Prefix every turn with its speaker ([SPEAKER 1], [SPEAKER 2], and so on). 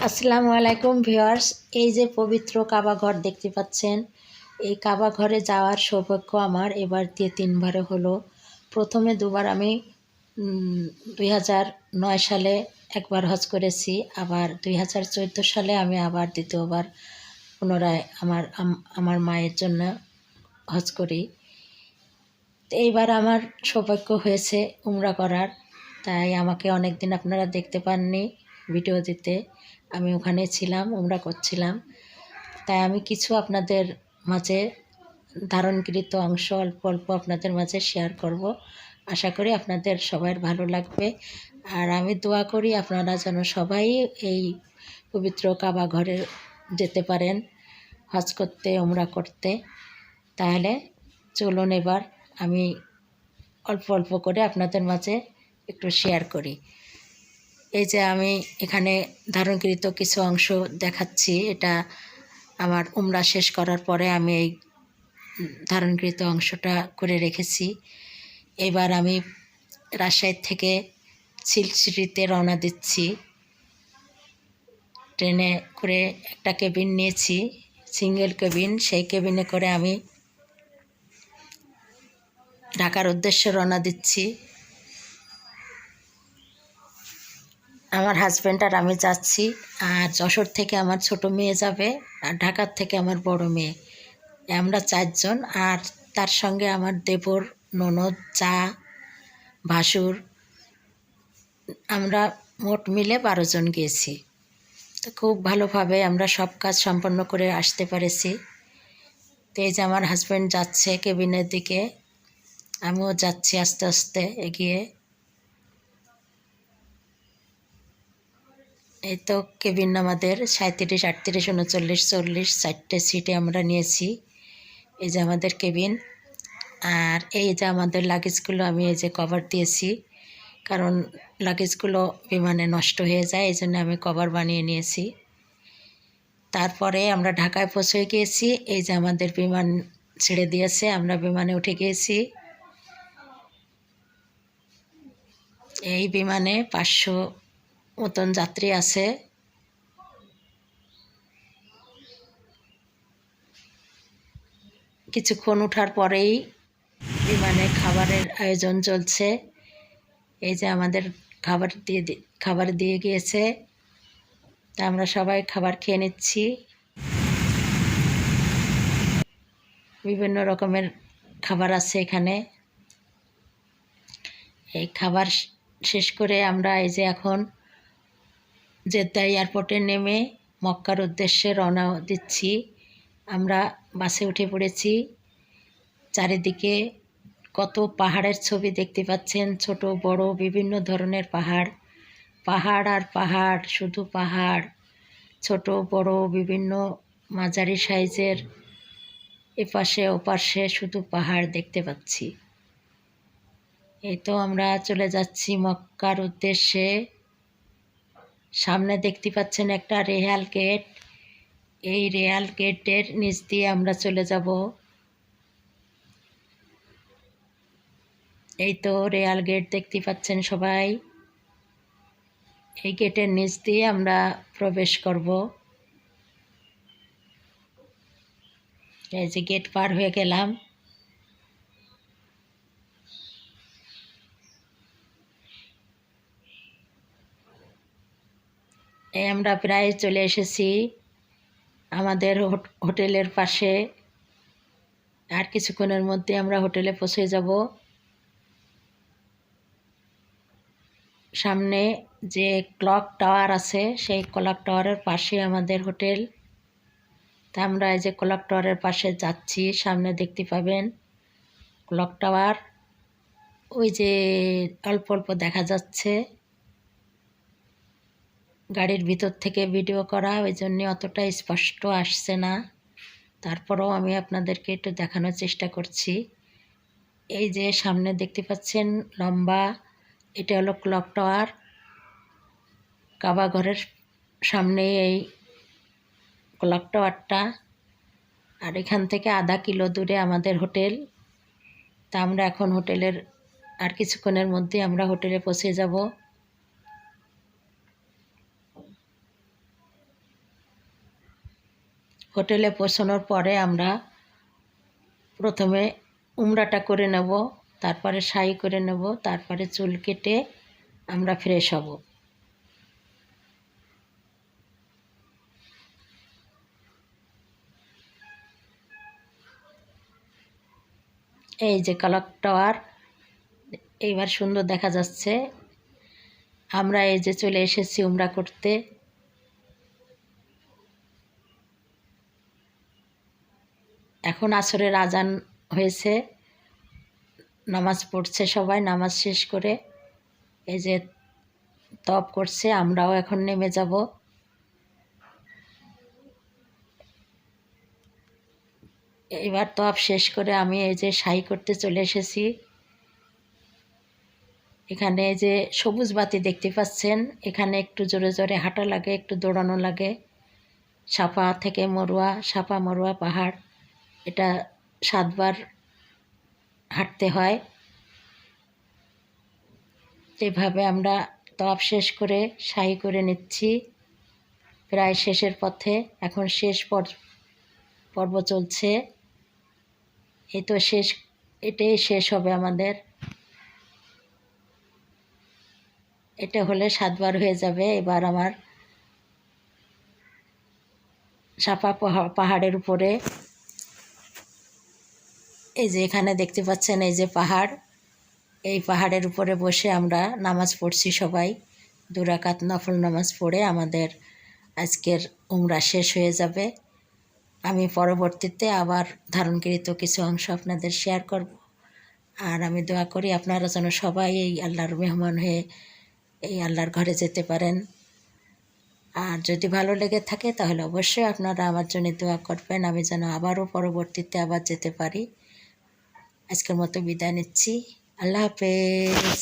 [SPEAKER 1] আসসালামু আলাইকুম ভিউয়ার্স। এই যে পবিত্র কাবা ঘর দেখতে পাচ্ছেন, এই কাবা ঘরে যাওয়ার সৌভাগ্য আমার এবার দিয়ে 3বারে হলো। প্রথমে 2বার আমি 2009 সালে একবার হজ করেছি, আবার 2014 সালে আমি আবার দ্বিতীয়বার পুনরায় আমার মায়ের জন্য হজ করি। এইবার আমার সৌভাগ্য হয়েছে উমরা করার, তাই আমাকে অনেক দিন আপনারা দেখতে পাননি ভিডিও দিতে। আমি ওখানে ছিলাম, উমরা করছিলাম, তাই আমি কিছু আপনাদের মাঝে ধারণকৃত অংশ অল্প অল্প আপনাদের মাঝে শেয়ার করব। আশা করি আপনাদের সবার ভালো লাগবে। আর আমি দোয়া করি আপনারা যেন সবাই এই পবিত্র কাবা ঘরে যেতে পারেন হজ করতে, উমরা করতে। তাহলে চলুন এবার আমি অল্প অল্প করে আপনাদের মাঝে একটু শেয়ার করি। এই যে আমি এখানে ধারণকৃত কিছু অংশ দেখাচ্ছি, এটা আমার উমরা শেষ করার পরে আমি এই ধারণকৃত অংশটা করে রেখেছি। এবার আমি রাজশাহী থেকে সিলসিরিতে রওনা দিচ্ছি। ট্রেনে করে একটা কেবিন নিয়েছি, সিঙ্গেল কেবিন। সেই কেবিনে করে আমি ঢাকার উদ্দেশ্যে রওনা দিচ্ছি। আমার হাজব্যান্ড আর আমি যাচ্ছি, আর যশোর থেকে আমার ছোট মেয়ে যাবে, আর ঢাকার থেকে আমার বড় মেয়ে। আমরা 4 জন, আর তার সঙ্গে আমার দেবর, ননদ, চা, ভাসুর, আমরা মোট মিলে 12 জন গিয়েছি। তো খুব ভালোভাবে আমরা সব কাজ সম্পন্ন করে আসতে পেরেছি। তো এই যে আমার হাজব্যান্ড যাচ্ছে কেবিনের দিকে, আমিও যাচ্ছি আস্তে আস্তে এগিয়ে। এই তো কেবিন আমাদের 37, 38, 39, 40 4টে সিটে আমরা নিয়েছি। এই যে আমাদের কেবিন। আর এই যে আমাদের লাগেজগুলো আমি এই যে কভার দিয়েছি, কারণ লাগেজগুলো বিমানে নষ্ট হয়ে যায়, এই জন্য আমি কভার বানিয়ে নিয়েছি। তারপরে আমরা ঢাকায় পৌঁছে গিয়েছি। এই যে আমাদের বিমান ছেড়ে দিয়েছে, আমরা বিমানে উঠে গিয়েছি। এই বিমানে 500 মতন যাত্রী আছে। কিছুক্ষণ ওঠার পরেই বিমানে খাবারের আয়োজন চলছে। এই যে আমাদের খাবার দিয়ে গিয়েছে, তা আমরা সবাই খাবার খেয়ে নিচ্ছি। বিভিন্ন রকমের খাবার আছে এখানে। এই খাবার শেষ করে আমরা এই যে এখন জেদ্দা এয়ারপোর্টে নেমে মক্কার উদ্দেশ্যে রওনা দিচ্ছি। আমরা বাসে উঠে পড়েছি। চারিদিকে কত পাহাড়ের ছবি দেখতে পাচ্ছেন, ছোট বড় বিভিন্ন ধরনের পাহাড়, পাহাড় আর পাহাড়, শুধু পাহাড়, ছোট বড় বিভিন্ন মাঝারি সাইজের, এপাশে ওপাশে শুধু পাহাড় দেখতে পাচ্ছি। এই তো আমরা চলে যাচ্ছি মক্কার উদ্দেশ্যে। সামনে দেখতে পাচ্ছেন একটা রেহাল গেট। এই রেহাল গেটের নিচ দিয়ে আমরা চলে যাব। এই তো রেহাল গেট দেখতে পাচ্ছেন সবাই। এই গেটের নিচ দিয়ে আমরা প্রবেশ করব। এই যে গেট পার হয়ে গেলাম। এই আমরা প্রায় চলে এসেছি আমাদের হোটেলের পাশে। আর কিছুক্ষণের মধ্যে আমরা হোটেলে পৌঁছে যাব। সামনে যে ক্লক টাওয়ার আছে, সেই ক্লক টাওয়ারের পাশে আমাদের হোটেল। তা আমরা এই যে ক্লক টাওয়ারের পাশে যাচ্ছি। সামনে দেখতে পাবেন ক্লক টাওয়ার, ওই যে অল্প অল্প দেখা যাচ্ছে। গাড়ির ভিতর থেকে ভিডিও করা, ওই জন্যে অতটা স্পষ্ট আসছে না, তারপরেও আমি আপনাদেরকে একটু দেখানোর চেষ্টা করছি। এই যে সামনে দেখতে পাচ্ছেন লম্বা, এটা হলো ক্লক টাওয়ার। কাবা ঘরের সামনে এই ক্লক টাওয়ারটা, আর এখান থেকে আধা কিলো দূরে আমাদের হোটেল। তা আমরা এখন হোটেলের, আর কিছুক্ষণের মধ্যে আমরা হোটেলে পৌঁছে যাব। হোটেলে পৌঁছানোর পরে আমরা প্রথমে উমরাটা করে নেব, তারপরে শাহী করে নেব, তারপরে চুল কেটে আমরা ফ্রেশ হব। এই যে ক্লক টাওয়ার এইবার সুন্দর দেখা যাচ্ছে। আমরা এই যে চলে এসেছি উমরা করতে। এখন আসরের আজান হয়েছে, নামাজ পড়ছে সবাই। নামাজ শেষ করে এই যে তওয়াব করছে, আমরাও এখন নেমে যাব। এবার তওয়াব শেষ করে আমি এই যে শাহী করতে চলে এসেছি। এখানে এই যে সবুজ বাতি দেখতে পাচ্ছেন, এখানে একটু জোরে জোরে হাঁটা লাগে, একটু দৌড়ানো লাগে। সাফা থেকে মরুয়া, সাফা মরুয়া পাহাড়, এটা 7 বার হাঁটতে হয়। এভাবে আমরা তওয়াব শেষ করে শাহী করে নিচ্ছি। প্রায় শেষের পথে, এখন শেষ পর্ব চলছে। এই তো শেষ, এটাই শেষ হবে আমাদের। এটা হলে 7 বার হয়ে যাবে। এবার আমার সাফা পাহাড়ের উপরে এই যে এখানে দেখতে পাচ্ছেন এই যে পাহাড়, এই পাহাড়ের উপরে বসে আমরা নামাজ পড়ছি সবাই। 2 রাকাত নফল নামাজ পড়ে আমাদের আজকের উমরা শেষ হয়ে যাবে। আমি পরবর্তীতে আবার ধারণকৃত কিছু অংশ আপনাদের শেয়ার করব। আর আমি দোয়া করি আপনারা যেন সবাই এই আল্লাহর মেহমান হয়ে এই আল্লাহর ঘরে যেতে পারেন। আর যদি ভালো লেগে থাকে তাহলে অবশ্যই আপনারা আমার জন্য দোয়া করবেন, আমি যেন আবারও পরবর্তীতে আবার যেতে পারি। আজকের মতো বিদায় নিচ্ছি। আল্লাহ হাফেজ।